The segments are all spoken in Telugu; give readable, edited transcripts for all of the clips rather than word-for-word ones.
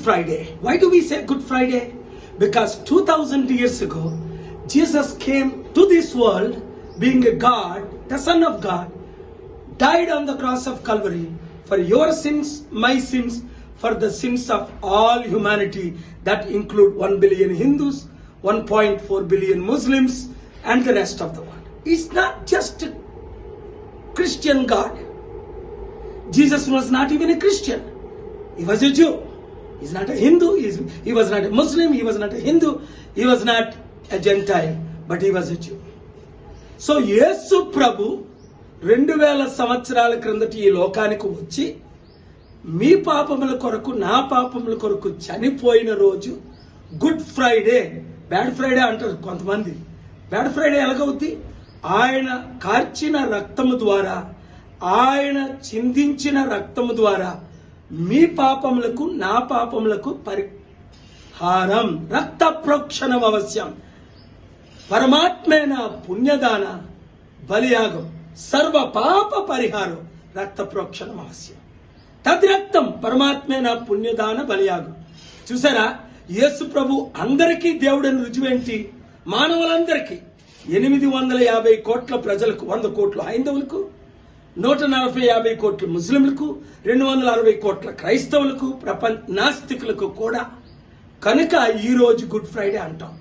Friday. Why do we say Good Friday? Because 2000 years ago, Jesus came to this world being a God, the Son of God, died on the cross of Calvary for your sins, my sins, for the sins of all humanity that include 1 billion Hindus, 1.4 billion Muslims, and the rest of the world. He's not just a Christian God. Jesus was not even a Christian. He was a Jew. He's not a Hindu. He was not a Muslim. He was not a Hindu. He was not a Gentile. But he was a Jew. So, యేసు ప్రభు 2000 సంవత్సరాల క్రిందటి ఈ లోకానికి వచ్చి మీ పాపముల కొరకు నా పాపముల కొరకు చనిపోయిన రోజు గుడ్ ఫ్రైడే. బ్యాడ్ ఫ్రైడే అంటారు కొంతమంది. బ్యాడ్ ఫ్రైడే ఎలాగవుద్ది? ఆయన కార్చిన రక్తము ద్వారా, ఆయన చిందించిన రక్తము ద్వారా మీ పాపములకు నా పాపములకు పరిహారం, రక్త ప్రోక్షణం అవశ్యం. పరమాత్మైన పుణ్యదాన బలియాగం, సర్వ పాప పరిహారం, రక్త ప్రోక్షణం అవశ్యం. తద్రక్తం పరమాత్మైన పుణ్యదాన బలియాగం. చూసారా, యేసు ప్రభు అందరికీ దేవుడని రుజువేంటి? మానవులందరికీ 850 కోట్ల ప్రజలకు, 100 కోట్ల హైందవులకు, 140-50 కోట్ల ముస్లింలకు, 260 కోట్ల క్రైస్తవులకు, ప్రపంచ నాస్తికులకు కూడా. కనుక ఈరోజు గుడ్ ఫ్రైడే అంటాం.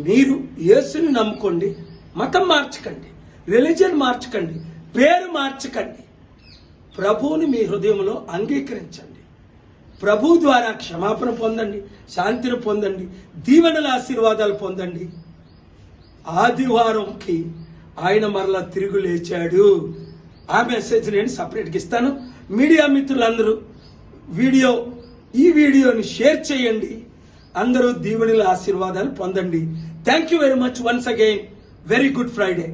మీరు యేసుని నమ్ముకోండి, మతం మార్చకండి, రిలీజియన్ మార్చకండి, పేరు మార్చకండి. ప్రభువుని మీ హృదయంలో అంగీకరించండి. ప్రభు ద్వారా క్షమాపణ పొందండి, శాంతిని పొందండి, దీవెనల ఆశీర్వాదాలు పొందండి. ఆదివారంకి ఆయన మరలా తిరిగి లేచాడు. ఆ మెసేజ్ నేను సపరేట్గా ఇస్తాను. మీడియా మిత్రులందరూ ఈ వీడియోని షేర్ చేయండి. అందరూ దీవెనల ఆశీర్వాదాలు పొందండి. Thank you very much. Once again very good Friday.